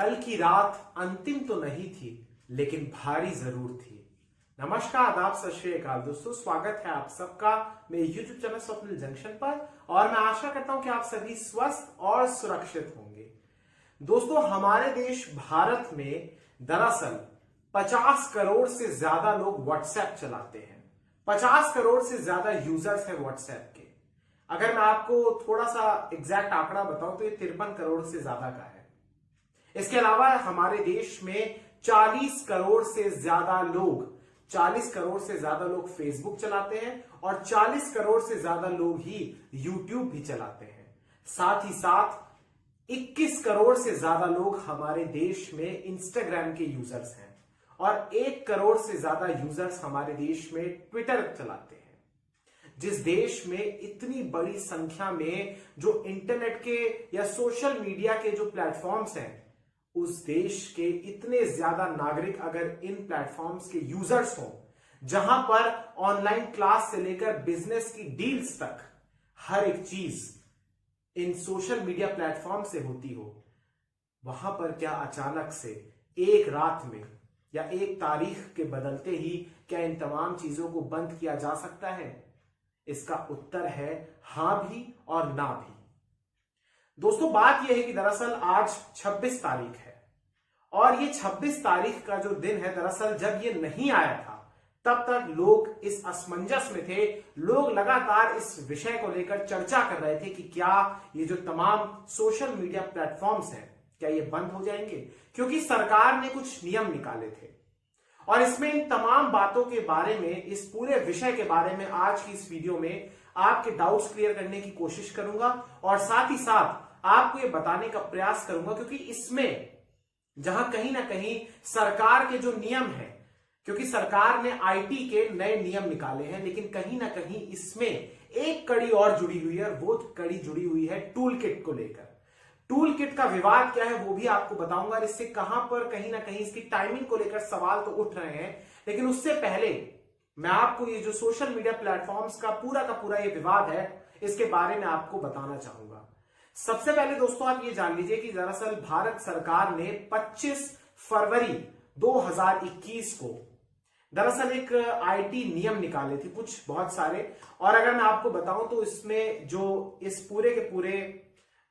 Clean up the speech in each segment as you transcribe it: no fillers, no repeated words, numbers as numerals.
कल की रात अंतिम तो नहीं थी, लेकिन भारी जरूर थी। नमस्कार, आदाब, सत श्री अकाल दोस्तों, स्वागत है आप सबका मेरे YouTube चैनल स्वप्निल जंक्शन पर। और मैं आशा करता हूं कि आप सभी स्वस्थ और सुरक्षित होंगे। दोस्तों, हमारे देश भारत में दरअसल 50 करोड़ से ज्यादा लोग व्हाट्सएप चलाते हैं। 50 करोड़ से ज्यादा यूजर्स हैं व्हाट्सएप के। अगर मैं आपको थोड़ा सा एग्जैक्ट आंकड़ा बताऊं तो ये 53 करोड़ से ज्यादा का है। इसके अलावा हमारे देश में 40 करोड़ से ज्यादा लोग फेसबुक चलाते हैं और 40 करोड़ से ज्यादा लोग ही यूट्यूब भी चलाते हैं। साथ ही साथ 21 करोड़ से ज्यादा लोग हमारे देश में इंस्टाग्राम के यूजर्स हैं और 1 करोड़ से ज्यादा यूजर्स हमारे देश में ट्विटर चलाते हैं। जिस देश में इतनी बड़ी संख्या में जो इंटरनेट के या सोशल मीडिया के जो प्लेटफॉर्म्स हैं, उस देश के इतने ज्यादा नागरिक अगर इन प्लेटफॉर्म्स के यूजर्स हों, जहां पर ऑनलाइन क्लास से लेकर बिजनेस की डील्स तक हर एक चीज इन सोशल मीडिया प्लेटफॉर्म से होती हो, वहां पर क्या अचानक से एक रात में या एक तारीख के बदलते ही क्या इन तमाम चीजों को बंद किया जा सकता है? इसका उत्तर है हां भी और ना भी। दोस्तों, बात यह है कि दरअसल आज 26 तारीख है और ये 26 तारीख का जो दिन है, दरअसल जब ये नहीं आया था तब तक लोग इस असमंजस में थे। लोग लगातार इस विषय को लेकर चर्चा कर रहे थे कि क्या ये जो तमाम सोशल मीडिया प्लेटफॉर्म्स हैं, क्या ये बंद हो जाएंगे, क्योंकि सरकार ने कुछ नियम निकाले थे। और इसमें इन तमाम बातों के बारे में, इस पूरे विषय के बारे में आज की इस वीडियो में आपके डाउट्स क्लियर करने की कोशिश करूंगा और साथ ही साथ आपको ये बताने का प्रयास करूंगा, क्योंकि इसमें जहां कहीं ना कहीं सरकार के जो नियम है, क्योंकि सरकार ने आईटी के नए नियम निकाले हैं, लेकिन कहीं ना कहीं इसमें एक कड़ी और जुड़ी हुई है और वो कड़ी जुड़ी हुई है टूल किट को लेकर। टूल किट का विवाद क्या है वो भी आपको बताऊंगा और इससे कहां पर कहीं ना कहीं इसकी टाइमिंग को लेकर सवाल तो उठ रहे हैं। लेकिन उससे पहले मैं आपको ये जो सोशल मीडिया प्लेटफॉर्म्स का पूरा ये विवाद है, इसके बारे में आपको बताना चाहूंगा। सबसे पहले दोस्तों, आप ये जान लीजिए कि दरअसल भारत सरकार ने 25 फरवरी 2021 को दरअसल एक आईटी नियम निकाले थे, कुछ बहुत सारे। और अगर मैं आपको बताऊं तो इसमें जो इस पूरे के पूरे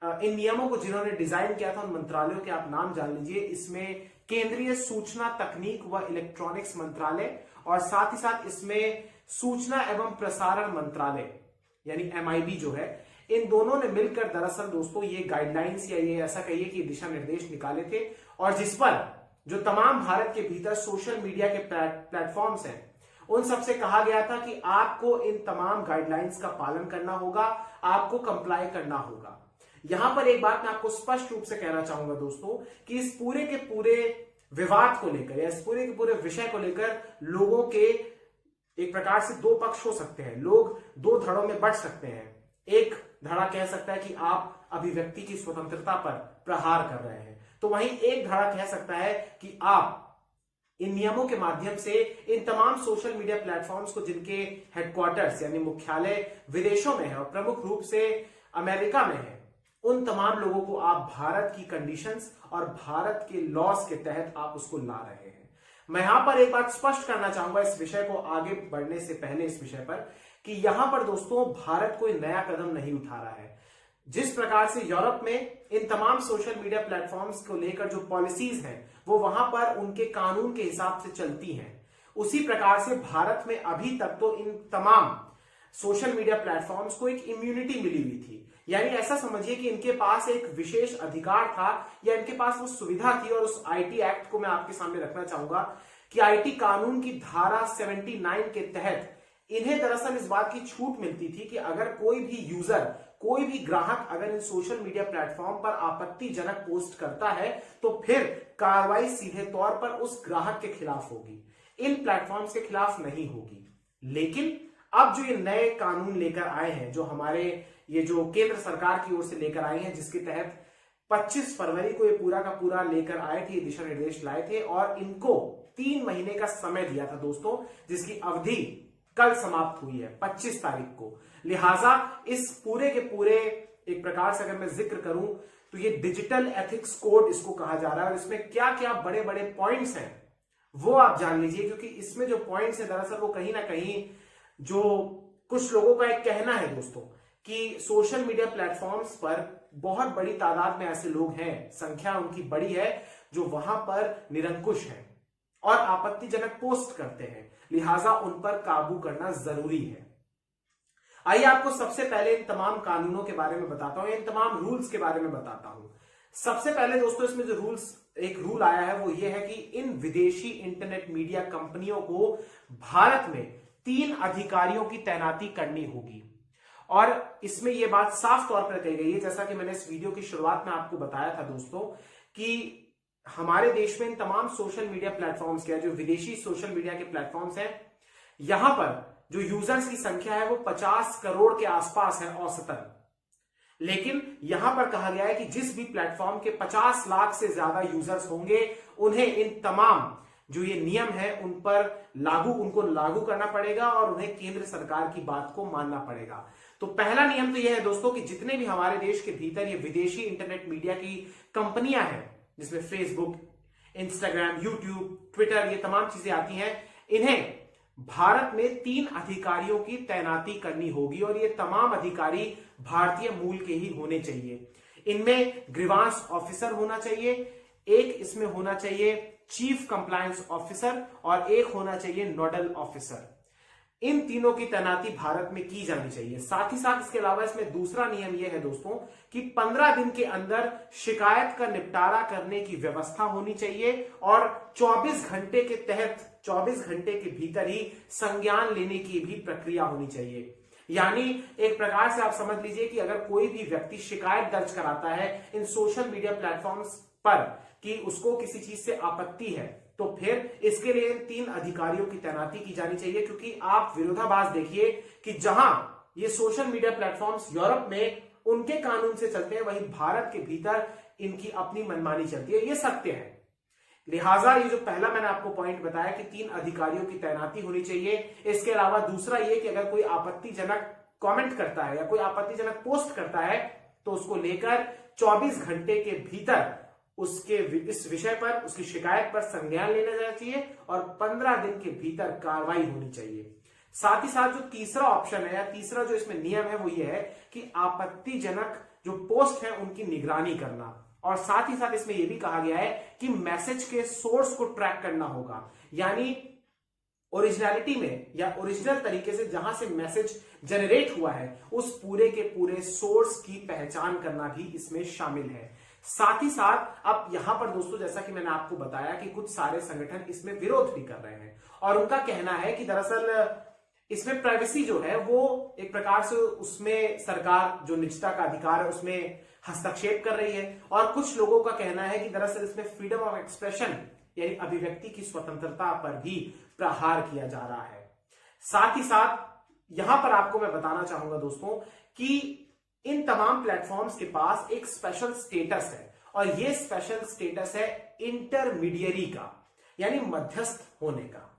इन नियमों को जिन्होंने डिजाइन किया था, उन मंत्रालयों के आप नाम जान लीजिए। इसमें केंद्रीय सूचना तकनीक व इलेक्ट्रॉनिक्स मंत्रालय और साथ ही साथ इसमें सूचना एवं प्रसारण मंत्रालय यानी MIB जो है, इन दोनों ने मिलकर दरअसल दोस्तों ये गाइडलाइंस या ये ऐसा कहिए कि दिशा निर्देश निकाले थे, और जिस पर जो तमाम भारत के भीतर सोशल मीडिया के प्लेटफॉर्म्स हैं, उन सबसे कहा गया था कि आपको इन तमाम गाइडलाइंस का पालन करना होगा, आपको कंप्लाई करना होगा। यहां पर एक बात मैं आपको स्पष्ट रूप से कहना चाहूंगा दोस्तों कि इस पूरे के पूरे विवाद को लेकर या इस पूरे के पूरे विषय को लेकर लोगों के एक प्रकार से दो पक्ष हो सकते हैं। लोग दो धड़ों में बंट सकते हैं। एक धड़ा कह सकता है कि आप अभिव्यक्ति की स्वतंत्रता पर प्रहार कर रहे हैं, तो वहीं एक धड़ा कह सकता है कि आप इन नियमों के माध्यम से इन तमाम सोशल मीडिया प्लेटफॉर्म्स को, जिनके हेडक्वार्टर्स यानी मुख्यालय विदेशों में है और प्रमुख रूप से अमेरिका में है, उन तमाम लोगों को आप भारत की कंडीशंस और भारत के लॉस के तहत आप उसको ला रहे हैं। मैं यहां पर एक बात स्पष्ट करना चाहूंगा इस विषय को आगे बढ़ने से पहले, इस विषय पर, कि यहां पर दोस्तों भारत कोई नया कदम नहीं उठा रहा है। जिस प्रकार से यूरोप में इन तमाम सोशल मीडिया प्लेटफॉर्म्स को लेकर जो पॉलिसीज हैं वो वहां पर उनके कानून के हिसाब से चलती हैं, उसी प्रकार से भारत में अभी तक तो इन तमाम सोशल मीडिया प्लेटफॉर्म्स को एक इम्यूनिटी मिली हुई थी। यानी ऐसा समझिए कि इनके पास एक विशेष अधिकार था या इनके पास वो सुविधा थी। और उस आईटी एक्ट को मैं आपके सामने रखना चाहूंगा कि आईटी कानून की धारा 79 के तहत इन्हें दरअसल इस बात की छूट मिलती थी कि अगर कोई भी यूजर, कोई भी ग्राहक अगर इन सोशल मीडिया प्लेटफॉर्म पर आपत्तिजनक पोस्ट करता है तो फिर कार्रवाई सीधे तौर पर उस ग्राहक के खिलाफ होगी, इन प्लेटफॉर्म्स के खिलाफ नहीं होगी। लेकिन अब जो ये नए कानून लेकर आए हैं, जो हमारे ये जो केंद्र सरकार की ओर से लेकर आए हैं, जिसके तहत 25 फरवरी को ये पूरा का पूरा लेकर आए थे, ये दिशा निर्देश लाए थे और इनको 3 महीने का समय दिया था दोस्तों, जिसकी अवधि कल समाप्त हुई है 25 तारीख को। लिहाजा इस पूरे के पूरे एक प्रकार से अगर मैं जिक्र करूं तो ये डिजिटल एथिक्स कोड इसको कहा जा रहा है, और इसमें क्या क्या बड़े बड़े पॉइंट्स हैं वो आप जान लीजिए, क्योंकि इसमें जो पॉइंट्स है दरअसल वो कहीं ना कहीं जो कुछ लोगों का एक कहना है दोस्तों कि सोशल मीडिया प्लेटफॉर्म्स पर बहुत बड़ी तादाद में ऐसे लोग हैं, संख्या उनकी बड़ी है, जो वहां पर निरंकुश हैं और आपत्तिजनक पोस्ट करते हैं, लिहाजा उन पर काबू करना जरूरी है। आइए आपको सबसे पहले इन तमाम कानूनों के बारे में बताता हूं, इन तमाम रूल्स के बारे में बताता हूं। सबसे पहले दोस्तों इसमें जो एक रूल आया है वो ये है कि इन विदेशी इंटरनेट मीडिया कंपनियों को भारत में 3 अधिकारियों की तैनाती करनी होगी, और इसमें यह बात साफ तौर पर कही गई है, जैसा कि मैंने इस वीडियो की शुरुआत में आपको बताया था दोस्तों, कि हमारे देश में इन तमाम सोशल मीडिया प्लेटफॉर्म्स के, जो विदेशी सोशल मीडिया के प्लेटफॉर्म्स हैं, यहां पर जो यूजर्स की संख्या है वो 50 करोड़ के आसपास है औसतन। लेकिन यहां पर कहा गया है कि जिस भी प्लेटफॉर्म के 50 लाख से ज्यादा यूजर्स होंगे उन्हें इन तमाम जो ये नियम है उन पर उनको लागू करना पड़ेगा और उन्हें केंद्र सरकार की बात को मानना पड़ेगा। तो पहला नियम तो यह है दोस्तों कि जितने भी हमारे देश के भीतर ये विदेशी इंटरनेट मीडिया की कंपनियां हैं, जिसमें फेसबुक, इंस्टाग्राम, यूट्यूब, ट्विटर, ये तमाम चीजें आती हैं, इन्हें भारत में 3 अधिकारियों की तैनाती करनी होगी, और ये तमाम अधिकारी भारतीय मूल के ही होने चाहिए। इनमें ग्रीवांस ऑफिसर होना चाहिए, एक इसमें होना चाहिए चीफ कंप्लायंस ऑफिसर, और एक होना चाहिए नोडल ऑफिसर। इन तीनों की तैनाती भारत में की जानी चाहिए। साथ ही साथ इसके अलावा इसमें दूसरा नियम यह है दोस्तों कि 15 दिन के अंदर शिकायत का निपटारा करने की व्यवस्था होनी चाहिए, और 24 घंटे के तहत 24 घंटे के भीतर ही संज्ञान लेने की भी प्रक्रिया होनी चाहिए। यानी एक प्रकार से आप समझ लीजिए कि अगर कोई भी व्यक्ति शिकायत दर्ज कराता है इन सोशल मीडिया प्लेटफॉर्म्स पर कि उसको किसी चीज से आपत्ति है, तो फिर इसके लिए 3 अधिकारियों की तैनाती की जानी चाहिए। क्योंकि आप विरोधाभास देखिए कि जहां ये सोशल मीडिया प्लेटफॉर्म्स यूरोप में उनके कानून से चलते हैं, वहीं भारत के भीतर इनकी अपनी मनमानी चलती है, ये सत्य है। लिहाजा ये जो पहला मैंने आपको पॉइंट बताया कि 3 अधिकारियों की तैनाती होनी चाहिए। इसके अलावा दूसरा ये कि अगर कोई आपत्तिजनक कमेंट करता है या कोई आपत्तिजनक पोस्ट करता है तो उसको लेकर 24 घंटे के भीतर इस विषय पर, उसकी शिकायत पर संज्ञान लेना जाना चाहिए, और 15 दिन के भीतर कार्रवाई होनी चाहिए। साथ ही साथ जो तीसरा ऑप्शन है या तीसरा जो इसमें नियम है वो ये है कि आपत्तिजनक जो पोस्ट है उनकी निगरानी करना, और साथ ही साथ इसमें यह भी कहा गया है कि मैसेज के सोर्स को ट्रैक करना होगा। यानी ओरिजिनलिटी में या ओरिजिनल तरीके से जहां से मैसेज जनरेट हुआ है उस पूरे के पूरे सोर्स की पहचान करना भी इसमें शामिल है। साथ ही साथ अब यहां पर दोस्तों, जैसा कि मैंने आपको बताया कि कुछ सारे संगठन इसमें विरोध भी कर रहे हैं, और उनका कहना है कि दरअसल इसमें प्राइवेसी जो है वो एक प्रकार से उसमें सरकार जो निजता का अधिकार है उसमें हस्तक्षेप कर रही है, और कुछ लोगों का कहना है कि दरअसल इसमें फ्रीडम ऑफ एक्सप्रेशन यानी अभिव्यक्ति की स्वतंत्रता पर भी प्रहार किया जा रहा है। साथ ही साथ यहां पर आपको मैं बताना चाहूंगा दोस्तों कि इन तमाम प्लेटफॉर्म्स के पास एक स्पेशल स्टेटस है, और यह स्पेशल स्टेटस है इंटरमीडियरी का, यानी मध्यस्थ होने का।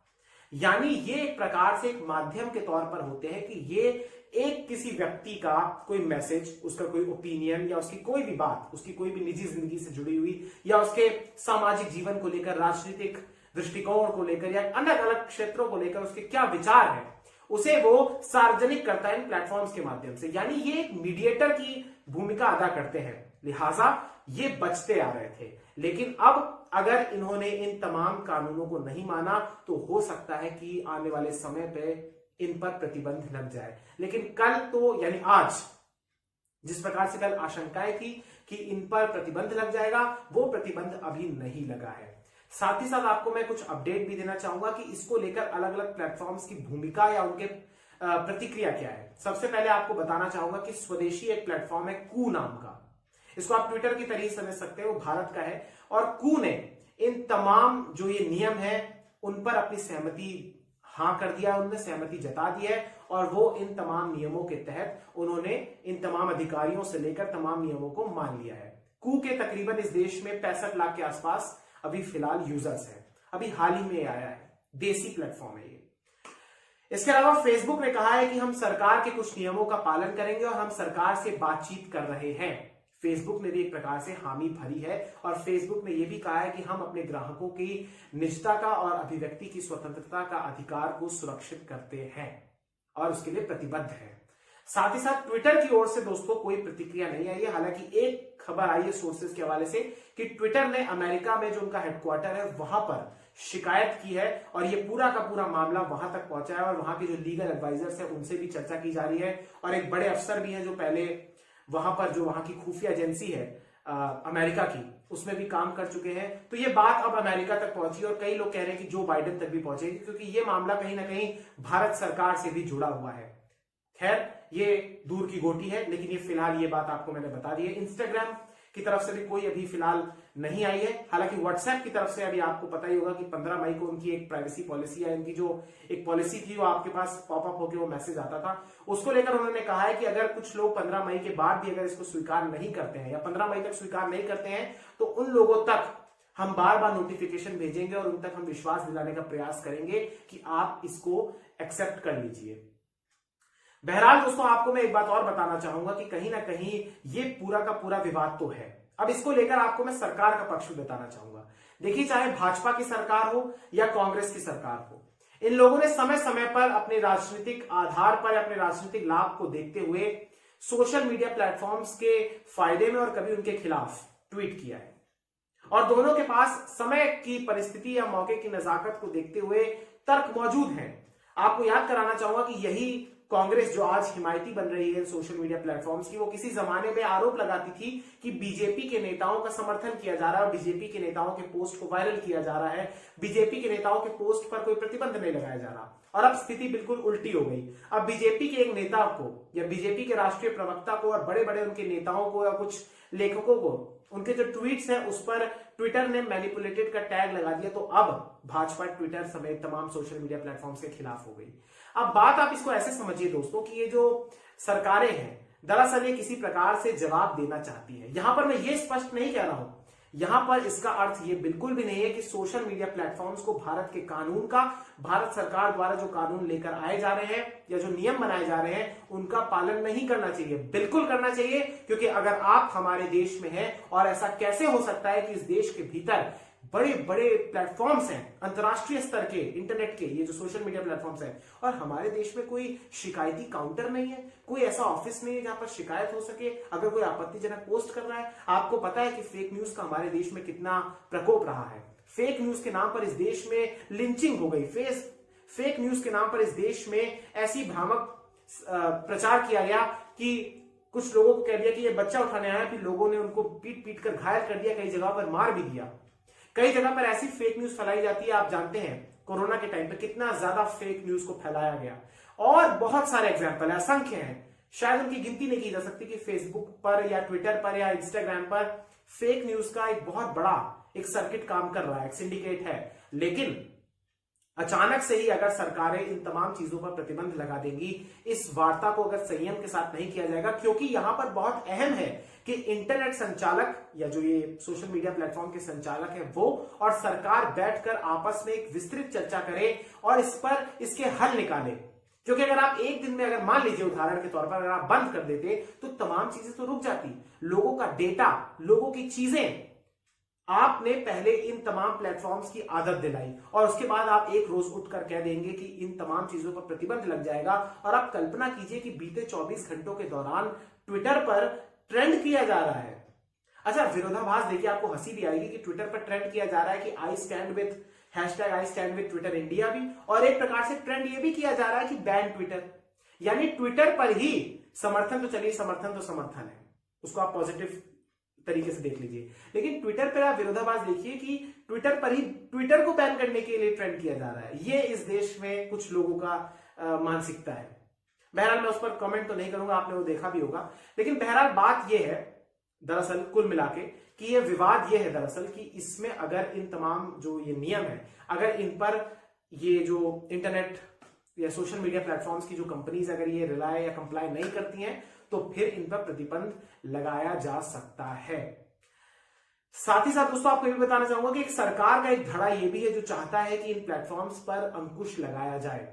यानी ये एक प्रकार से एक माध्यम के तौर पर होते हैं कि ये एक किसी व्यक्ति का कोई मैसेज, उसका कोई ओपिनियन या उसकी कोई भी बात, उसकी कोई भी निजी जिंदगी से जुड़ी हुई या उसके सामाजिक जीवन को लेकर, राजनीतिक दृष्टिकोण को लेकर या अलग अलग क्षेत्रों को लेकर उसके क्या विचार है, उसे वो सार्वजनिक करता है इन प्लेटफॉर्म्स के माध्यम से। यानी ये एक मीडिएटर की भूमिका अदा करते हैं, लिहाजा ये बचते आ रहे थे। लेकिन अब अगर इन्होंने इन तमाम कानूनों को नहीं माना तो हो सकता है कि आने वाले समय पे इन पर प्रतिबंध लग जाए। लेकिन कल तो यानी आज जिस प्रकार से कल आशंकाएं थी कि इन पर प्रतिबंध लग जाएगा, वो प्रतिबंध अभी नहीं लगा है। साथ ही साथ आपको मैं कुछ अपडेट भी देना चाहूंगा कि इसको लेकर अलग अलग प्लेटफॉर्म्स की भूमिका या उनके प्रतिक्रिया क्या है। सबसे पहले आपको बताना चाहूंगा कि स्वदेशी एक प्लेटफॉर्म है कू नाम का, इसको आप ट्विटर की तरह समझ सकते हो, भारत का है, और कू ने इन तमाम जो ये नियम है उन पर अपनी सहमति हां कर दिया, उन्होंने सहमति जता दी है, और वो इन तमाम नियमों के तहत उन्होंने इन तमाम अधिकारियों से लेकर तमाम नियमों को मान लिया है। कू के तकरीबन इस देश में 65 लाख के आसपास अभी फिलहाल यूजर्स हैं, अभी हाल ही में आया है, देसी प्लेटफॉर्म है ये। इसके अलावा फेसबुक ने कहा है कि हम सरकार के कुछ नियमों का पालन करेंगे और हम सरकार से बातचीत कर रहे हैं। फेसबुक ने भी एक प्रकार से हामी भरी है और फेसबुक ने यह भी कहा है कि हम अपने ग्राहकों की निजता का और अभिव्यक्ति की स्वतंत्रता का अधिकार को सुरक्षित करते हैं और उसके लिए प्रतिबद्ध है। साथ ही साथ ट्विटर की ओर से दोस्तों कोई प्रतिक्रिया नहीं आई है। हालांकि एक खबर आई है सोर्सेज के हवाले से कि ट्विटर ने अमेरिका में जो उनका हेडक्वार्टर है वहां पर शिकायत की है और ये पूरा का पूरा मामला वहां तक पहुंचा है और वहां के जो लीगल एडवाइजर्स है उनसे भी चर्चा की जा रही है और एक बड़े अफसर भी हैं जो पहले वहां पर जो वहां की खुफिया एजेंसी है अमेरिका की उसमें भी काम कर चुके हैं। तो ये बात अब अमेरिका तक पहुंची और कई लोग कह रहे हैं कि जो बाइडेन तक भी पहुंचेगी क्योंकि ये मामला कहीं ना कहीं भारत सरकार से भी जुड़ा हुआ है। खैर ये दूर की गोटी है, लेकिन ये फिलहाल ये बात आपको मैंने बता दी है। इंस्टाग्राम की तरफ से भी कोई अभी फिलहाल नहीं आई है। हालांकि व्हाट्सएप की तरफ से अभी आपको पता ही होगा कि 15 मई को उनकी एक प्राइवेसी पॉलिसी है, इनकी जो एक पॉलिसी थी वो आपके पास पॉपअप होकर वो मैसेज आता था, उसको लेकर उन्होंने कहा है कि अगर कुछ लोग 15 मई के बाद भी अगर इसको स्वीकार नहीं करते हैं या 15 मई तक स्वीकार नहीं करते हैं तो उन लोगों तक हम बार बार नोटिफिकेशन भेजेंगे और उन तक हम विश्वास दिलाने का प्रयास करेंगे कि आप इसको एक्सेप्ट कर लीजिए। बहरहाल दोस्तों आपको मैं एक बात और बताना चाहूंगा कि कहीं ना कहीं ये पूरा का पूरा विवाद तो है। अब इसको लेकर आपको मैं सरकार का पक्ष भी बताना चाहूंगा। देखिए चाहे भाजपा की सरकार हो या कांग्रेस की सरकार हो, इन लोगों ने समय समय पर अपने राजनीतिक आधार पर अपने राजनीतिक लाभ को देखते हुए सोशल मीडिया प्लेटफॉर्म्स के फायदे में और कभी उनके खिलाफ ट्वीट किया है और दोनों के पास समय की परिस्थिति या मौके की नजाकत को देखते हुए तर्क मौजूद है। आपको याद कराना चाहूंगा कि यही कांग्रेस जो आज हिमायती बन रही है सोशल मीडिया प्लेटफॉर्म्स की, वो किसी जमाने में आरोप लगाती थी कि बीजेपी के नेताओं का समर्थन किया जा रहा है, बीजेपी के नेताओं के पोस्ट को वायरल किया जा रहा है, बीजेपी के नेताओं के पोस्ट पर कोई प्रतिबंध नहीं लगाया जा रहा। और अब स्थिति बिल्कुल उल्टी हो गई। अब बीजेपी के एक नेता को या बीजेपी के राष्ट्रीय प्रवक्ता को और बड़े बड़े उनके नेताओं को या कुछ लेखकों को उनके जो ट्वीट्स हैं उस पर ट्विटर ने मैनिपुलेटेड का टैग लगा दिया। तो अब भाजपा ट्विटर समेत तमाम सोशल मीडिया प्लेटफॉर्म्स के खिलाफ हो गई। अब बात आप इसको ऐसे समझिए दोस्तों कि ये जो सरकारें हैं दरअसल ये किसी प्रकार से जवाब देना चाहती है। यहां पर मैं ये स्पष्ट नहीं कह रहा हूं, यहां पर इसका अर्थ ये बिल्कुल भी नहीं है कि सोशल मीडिया प्लेटफॉर्म्स को भारत के कानून का, भारत सरकार द्वारा जो कानून लेकर आए जा रहे हैं या जो नियम बनाए जा रहे हैं उनका पालन नहीं करना चाहिए। बिल्कुल करना चाहिए, क्योंकि अगर आप हमारे देश में हैं, और ऐसा कैसे हो सकता है कि इस देश के भीतर बड़े बड़े प्लेटफॉर्म्स हैं अंतरराष्ट्रीय स्तर के इंटरनेट के, ये जो सोशल मीडिया प्लेटफॉर्म्स हैं, और हमारे देश में कोई शिकायती काउंटर नहीं है, कोई ऐसा ऑफिस नहीं है जहां पर शिकायत हो सके अगर कोई आपत्तिजनक पोस्ट कर रहा है। आपको पता है कि फेक न्यूज का हमारे देश में कितना प्रकोप रहा है। फेक न्यूज के नाम पर इस देश में लिंचिंग हो गई। फेक न्यूज के नाम पर इस देश में ऐसी भ्रामक प्रचार किया गया कि कुछ लोगों को कह दिया कि ये बच्चा उठाने आया, फिर लोगों ने उनको पीट पीट कर घायल कर दिया, कई जगह पर मार भी दिया। कई जगह पर ऐसी फेक न्यूज फैलाई जाती है। आप जानते हैं कोरोना के टाइम पे कितना ज्यादा फेक न्यूज को फैलाया गया, और बहुत सारे एग्जाम्पल है, असंख्य हैं, शायद उनकी गिनती नहीं की जा सकती कि फेसबुक पर या ट्विटर पर या इंस्टाग्राम पर फेक न्यूज का एक बहुत बड़ा एक सर्किट काम कर रहा है, एक सिंडिकेट है। लेकिन अचानक से ही अगर सरकारें इन तमाम चीजों पर प्रतिबंध लगा देंगी, इस वार्ता को अगर संयम के साथ नहीं किया जाएगा, क्योंकि यहां पर बहुत अहम है कि इंटरनेट संचालक या जो ये सोशल मीडिया प्लेटफॉर्म के संचालक है वो और सरकार बैठकर आपस में एक विस्तृत चर्चा करे और इस पर इसके हल निकाले। क्योंकि अगर आप एक दिन में, अगर मान लीजिए उदाहरण के तौर पर अगर आप बंद कर देते तो तमाम चीजें तो रुक जाती। लोगों का डेटा, लोगों की चीजें, आपने पहले इन तमाम प्लेटफॉर्म्स की आदत दिलाई और उसके बाद आप एक रोज उठकर कह देंगे कि इन तमाम चीजों पर प्रतिबंध लग जाएगा। और आप कल्पना कीजिए कि बीते 24 घंटों के दौरान ट्विटर पर ट्रेंड किया जा रहा है। अच्छा, विरोधाभास देखिए, आपको हंसी भी आएगी कि ट्विटर पर ट्रेंड किया जा रहा है कि I stand with Twitter India भी, और एक प्रकार से ट्रेंड ये भी किया जा रहा है कि बैन ट्विटर, यानी ट्विटर पर ही समर्थन तो चलिए, समर्थन तो समर्थन है, उसको आप पॉजिटिव तरीके से देख लीजिए, लेकिन ट्विटर पर आप विरोधाभास देखिए कि ट्विटर पर ही ट्विटर को बैन करने के लिए ट्रेंड किया जा रहा है। ये इस देश में कुछ लोगों का मानसिकता है। बहरहाल मैं उस पर कमेंट तो नहीं करूंगा, आपने वो देखा भी होगा। लेकिन बहरहाल बात यह है दरअसल कुल मिला के कि ये विवाद ये है दरअसल कि इसमें अगर इन तमाम जो ये नियम है, अगर इन पर ये जो इंटरनेट या सोशल मीडिया प्लेटफॉर्म्स की जो कंपनीज अगर ये रिलाय या कंप्लाई नहीं करती हैं तो फिर इन पर प्रतिबंध लगाया जा सकता है। साथ ही साथ दोस्तों आपको ये भी बताना चाहूंगा कि एक सरकार का एक धड़ा ये भी है जो चाहता है कि इन प्लेटफॉर्म्स पर अंकुश लगाया जाए।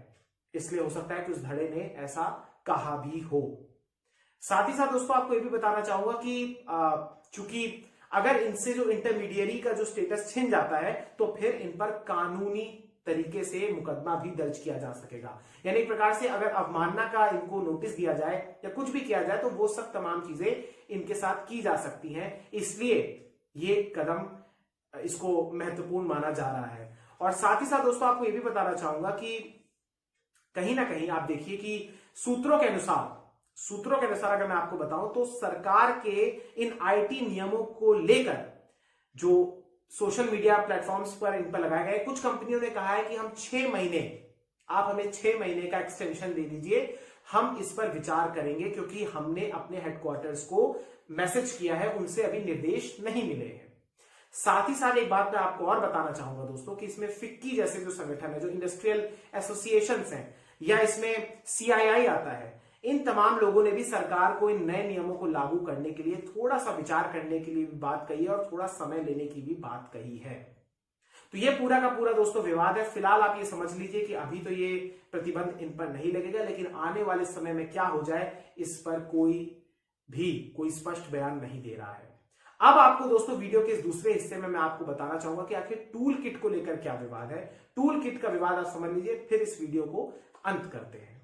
इसलिए हो सकता है कि उस धड़े ने ऐसा कहा भी हो। साथ ही साथ दोस्तों आपको ये भी बताना चाहूंगा कि चूंकि अगर इनसे जो इंटरमीडियरी का जो स्टेटस छिन जाता है तो फिर इन पर कानूनी तरीके से मुकदमा भी दर्ज किया जा सकेगा। यानी एक प्रकार से अगर अवमानना का इनको नोटिस दिया जाए या कुछ भी किया जाए तो वो सब तमाम चीजें इनके साथ की जा सकती हैं। इसलिए ये कदम इसको महत्वपूर्ण माना जा रहा है। और साथ ही साथ दोस्तों आपको ये भी बताना चाहूंगा कि कहीं ना कहीं आप देखिए कि सूत्रों के अनुसार अगर मैं आपको बताऊं तो सरकार के इन आईटी नियमों को लेकर जो सोशल मीडिया प्लेटफॉर्म्स पर इन पर लगाए गए, कुछ कंपनियों ने कहा है कि हम 6 महीने, आप हमें 6 महीने का एक्सटेंशन दे दीजिए, हम इस पर विचार करेंगे, क्योंकि हमने अपने हेडक्वार्टर्स को मैसेज किया है, उनसे अभी निर्देश नहीं मिले हैं। साथ ही साथ एक बात मैं आपको और बताना चाहूंगा दोस्तों कि इसमें फिक्की जैसे जो संगठन है, जो इंडस्ट्रियल एसोसिएशंस हैं, या इसमें सीआईआई आता है, इन तमाम लोगों ने भी सरकार को इन नए नियमों को लागू करने के लिए थोड़ा सा विचार करने के लिए भी बात कही है और थोड़ा समय लेने की भी बात कही है। तो ये पूरा का पूरा दोस्तों विवाद है। फिलहाल आप ये समझ लीजिए कि अभी तो ये प्रतिबंध इन पर नहीं लगेगा, लेकिन आने वाले समय में क्या हो जाए इस पर कोई स्पष्ट बयान नहीं दे रहा है। अब आपको दोस्तों वीडियो के इस दूसरे हिस्से में मैं आपको बताना चाहूंगा कि आखिर टूल किट को लेकर क्या विवाद है। टूल किट का विवाद आप समझ लीजिए, फिर इस वीडियो को अंत करते हैं।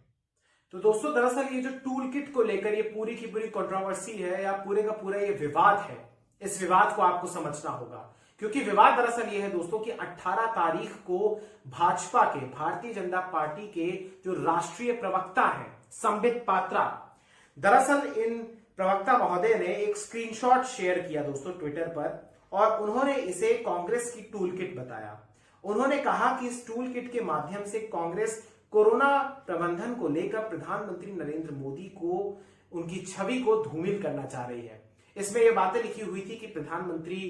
तो दोस्तों दरअसल ये जो टूल किट को लेकर ये पूरी की पूरी कंट्रोवर्सी है या पूरे का पूरा ये विवाद है, इस विवाद को आपको समझना होगा, क्योंकि विवाद दरअसल ये है दोस्तों कि 18 तारीख को भाजपा के, भारतीय जनता पार्टी के जो राष्ट्रीय प्रवक्ता हैं संबित पात्रा, दरअसल इन प्रवक्ता महोदय ने एक स्क्रीनशॉट शेयर किया दोस्तों ट्विटर पर, और उन्होंने इसे कांग्रेस की टूल किट बताया। उन्होंने कहा कि इस टूल किट के माध्यम से कांग्रेस कोरोना प्रबंधन को लेकर प्रधानमंत्री नरेंद्र मोदी को, उनकी छवि को धूमिल करना चाह रही है। इसमें यह बातें लिखी हुई थी कि प्रधानमंत्री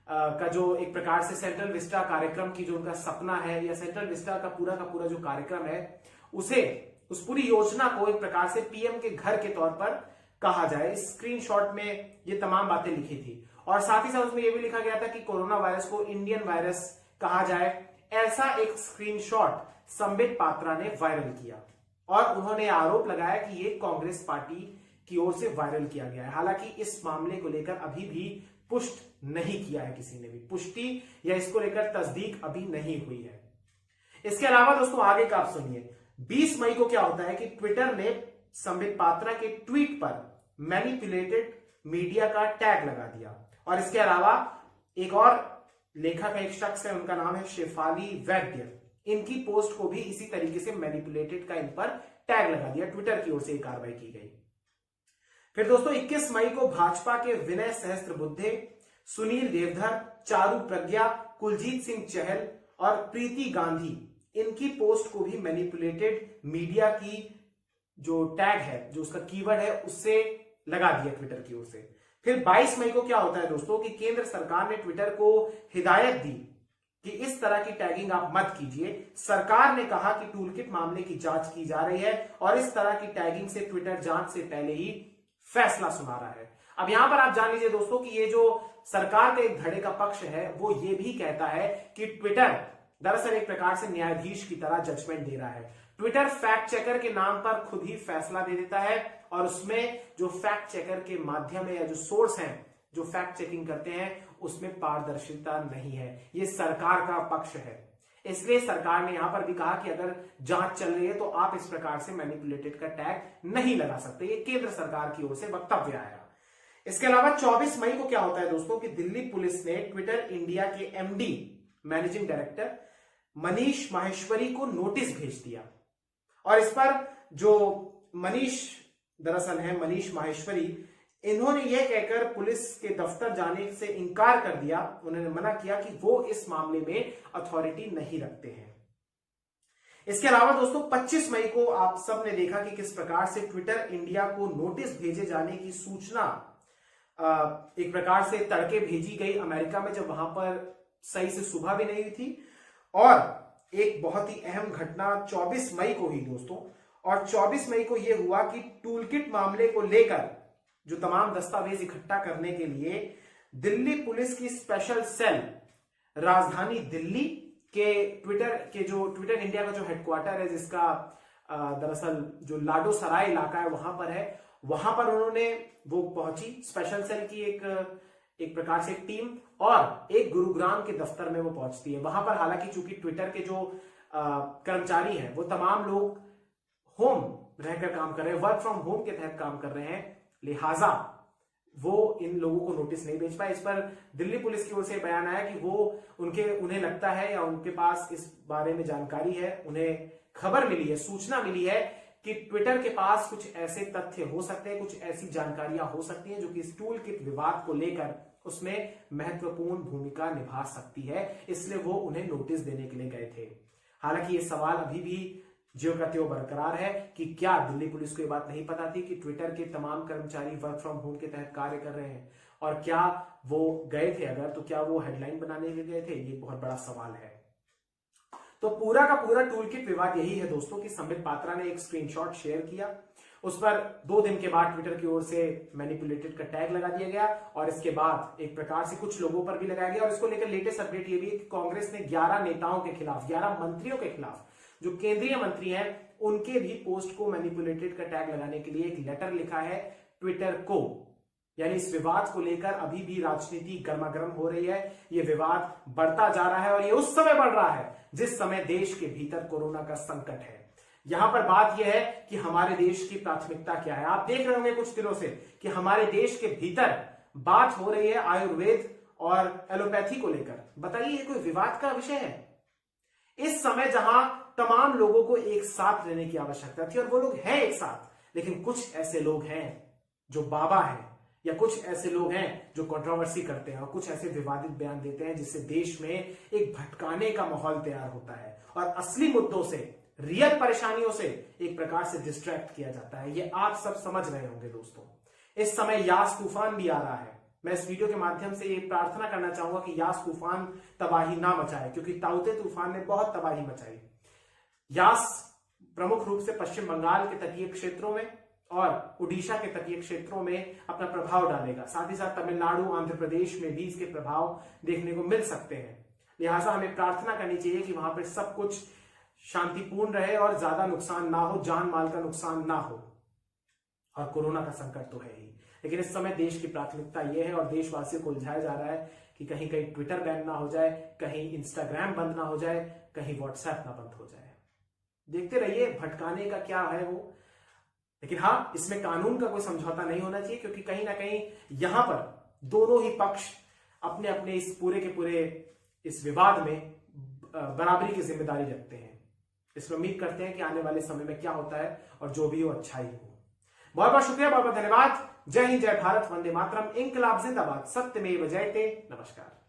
का जो एक प्रकार से सेंट्रल विस्टा कार्यक्रम की जो उनका सपना है, या सेंट्रल विस्टा का पूरा जो कार्यक्रम है, उस पूरी योजना को एक प्रकार से पीएम के घर के तौर पर कहा जाए। इस स्क्रीनशॉट में ये तमाम बातें लिखी थी, और साथ ही साथ उसमें यह भी लिखा गया था कि कोरोना वायरस को इंडियन वायरस कहा जाए। ऐसा एक स्क्रीनशॉट संबित पात्रा ने वायरल किया, और उन्होंने आरोप लगाया कि ये कांग्रेस पार्टी की ओर से वायरल किया गया है। हालांकि इस मामले को लेकर अभी भी पुष्ट नहीं किया है, किसी ने भी पुष्टि या इसको लेकर तस्दीक अभी नहीं हुई है। इसके अलावा दोस्तों आगे का आप सुनिए, 20 मई को क्या होता है कि ट्विटर ने संबित पात्रा के ट्वीट पर मैनिपुलेटेड मीडिया का टैग लगा दिया, और इसके अलावा एक और लेखक, एक शख्स है, उनका नाम है शेफाली वैद्य, इनकी पोस्ट को भी इसी तरीके से मैनिपुलेटेड का इन पर टैग लगा दिया। ट्विटर की ओर से कार्रवाई की गई। फिर दोस्तों 21 मई को भाजपा के विनय सहस्त्रबुद्धे, सुनील देवधर, चारू प्रज्ञा, कुलजीत सिंह चहल और प्रीति गांधी, इनकी पोस्ट को भी मैनिपुलेटेड मीडिया की जो टैग है, जो उसका कीवर्ड है, उससे लगा दिया ट्विटर की ओर से। फिर 22 मई को क्या होता है दोस्तों कि केंद्र सरकार ने ट्विटर को हिदायत दी कि इस तरह की टैगिंग आप मत कीजिए। सरकार ने कहा कि टूलकिट मामले की जांच की जा रही है, और इस तरह की टैगिंग से ट्विटर जांच से पहले ही फैसला सुना रहा है। अब यहां पर आप जान लीजिए दोस्तों कि ये जो सरकार का एक धड़े का पक्ष है, वो ये भी कहता है कि ट्विटर दरअसल एक प्रकार से न्यायाधीश की तरह जजमेंट दे रहा है। ट्विटर फैक्ट चेकर के नाम पर खुद ही फैसला दे देता है, और उसमें जो फैक्ट चेकर के माध्यम है, या जो सोर्स हैं जो फैक्ट चेकिंग करते हैं, उसमें पारदर्शिता नहीं है। ये सरकार का पक्ष है। इसलिए सरकार ने यहां पर भी कहा कि अगर जांच चल रही है तो आप इस प्रकार से मैनिपुलेटेड का टैग नहीं लगा सकते। ये केंद्र सरकार की ओर से वक्तव्य आया। इसके अलावा 24 मई को क्या होता है दोस्तों कि दिल्ली पुलिस ने ट्विटर इंडिया के MD, managing director Manish Maheshwari को नोटिस भेज दिया, और इस पर जो मनीष माहेश्वरी, इन्होंने यह कहकर पुलिस के दफ्तर जाने से इनकार कर दिया। उन्होंने मना किया कि वो इस मामले में अथॉरिटी नहीं रखते हैं। इसके अलावा दोस्तों 25 मई को आप सब ने देखा कि किस प्रकार से ट्विटर इंडिया को नोटिस भेजे जाने की सूचना एक प्रकार से तड़के भेजी गई अमेरिका में, जब वहां पर सही से सुबह भी नहीं थी। और एक बहुत ही अहम घटना 24 मई को हुई दोस्तों, और 24 मई को यह हुआ कि टूलकिट मामले को लेकर जो तमाम दस्तावेज इकट्ठा करने के लिए दिल्ली पुलिस की स्पेशल सेल राजधानी दिल्ली के ट्विटर इंडिया का जो हेडक्वार्टर है, जिसका दरअसल जो लाडो सराय इलाका है वहां पर है, वहां पर उन्होंने वो पहुंची स्पेशल सेल की एक प्रकार से एक टीम, और एक गुरुग्राम के दफ्तर में वो पहुंचती है। वहां पर हालांकि चूंकि ट्विटर के जो कर्मचारी हैं वो तमाम लोग होम रहकर काम कर रहे हैं, वर्क फ्रॉम होम के तहत काम कर रहे हैं, लिहाजा वो इन लोगों को नोटिस नहीं भेज पाए। इस पर दिल्ली पुलिस की ओर से बयान आया कि वो उन्हें लगता है या उनके पास इस बारे में जानकारी है, उन्हें खबर मिली है, सूचना मिली है कि ट्विटर के पास कुछ ऐसे तथ्य हो सकते हैं, कुछ ऐसी जानकारियां हो सकती हैं जो कि इस टूल किट विवाद को लेकर उसमें महत्वपूर्ण भूमिका निभा सकती है, इसलिए वो उन्हें नोटिस देने के लिए गए थे। हालांकि ये सवाल अभी भी ज्यों का त्यों बरकरार है कि क्या दिल्ली पुलिस को ये बात नहीं पता थी कि ट्विटर के तमाम कर्मचारी वर्क फ्रॉम होम के तहत कार्य कर रहे हैं, और क्या वो गए थे अगर, तो क्या वो हेडलाइन बनाने के गए थे, ये बहुत बड़ा सवाल है। तो पूरा का पूरा टूल किट विवाद यही है दोस्तों कि संबित पात्रा ने एक स्क्रीनशॉट शेयर किया, उस पर 2 दिन के बाद ट्विटर की ओर से मैनिपुलेटेड का टैग लगा दिया गया, और इसके बाद एक प्रकार से कुछ लोगों पर भी लगाया गया। और इसको लेकर लेटेस्ट अपडेट ये भी है कि कांग्रेस ने 11 नेताओं के खिलाफ, 11 मंत्रियों के खिलाफ, जो केंद्रीय मंत्री हैं, उनके भी पोस्ट को मैनिपुलेटेड का टैग लगाने के लिए एक लेटर लिखा है ट्विटर को। यानी इस विवाद को लेकर अभी भी राजनीति गर्मागर्म हो रही है, ये विवाद बढ़ता जा रहा है, और ये उस समय बढ़ रहा है जिस समय देश के भीतर कोरोना का संकट है। यहां पर बात यह है कि हमारे देश की प्राथमिकता क्या है। आप देख रहे होंगे कुछ दिनों से कि हमारे देश के भीतर बात हो रही है आयुर्वेद और एलोपैथी को लेकर। बताइए, ये कोई विवाद का विषय है? इस समय जहां तमाम लोगों को एक साथ रहने की आवश्यकता थी, और वो लोग हैं एक साथ, लेकिन कुछ ऐसे लोग हैं जो बाबा हैं, या कुछ ऐसे लोग हैं जो कंट्रोवर्सी करते हैं, और कुछ ऐसे विवादित बयान देते हैं जिससे देश में एक भटकाने का माहौल तैयार होता है, और असली मुद्दों से, रियल परेशानियों से एक प्रकार से डिस्ट्रैक्ट किया जाता है। ये आप सब समझ रहे होंगे दोस्तों। इस समय यास तूफान भी आ रहा है। मैं इस वीडियो के माध्यम से ये प्रार्थना करना चाहूंगा कि यास तूफान तबाही ना मचाए, क्योंकि ताउते तूफान ने बहुत तबाही मचाई। यास प्रमुख रूप से पश्चिम बंगाल के तटीय क्षेत्रों में और उड़ीसा के तटीय क्षेत्रों में अपना प्रभाव डालेगा। साथ ही साथ तमिलनाडु, आंध्र प्रदेश में भी इसके प्रभाव देखने को मिल सकते हैं। लिहाजा हमें प्रार्थना करनी चाहिए कि वहां पर सब कुछ शांतिपूर्ण रहे और ज्यादा नुकसान ना हो, जान माल का नुकसान ना हो। और कोरोना का संकट तो है ही, लेकिन इस समय देश की प्राथमिकता यह है, और देशवासियों को उलझाया जा रहा है कि कहीं कहीं ट्विटर बैन ना हो जाए, कहीं इंस्टाग्राम बंद ना हो जाए, कहीं व्हाट्सएप ना बंद हो जाए। देखते रहिए भटकाने का क्या है वो। लेकिन हाँ, इसमें कानून का कोई समझौता नहीं होना चाहिए, क्योंकि कहीं ना कहीं यहां पर दोनों ही पक्ष अपने अपने इस पूरे के पूरे इस विवाद में बराबरी की जिम्मेदारी रखते हैं। इसमें उम्मीद करते हैं कि आने वाले समय में क्या होता है, और जो भी हो अच्छा ही हो। बहुत बहुत शुक्रिया, बहुत बहुत धन्यवाद। जय हिंद, जय भारत, वंदे मातरम, इंकलाब जिंदाबाद, सत्यमेव जयते। नमस्कार।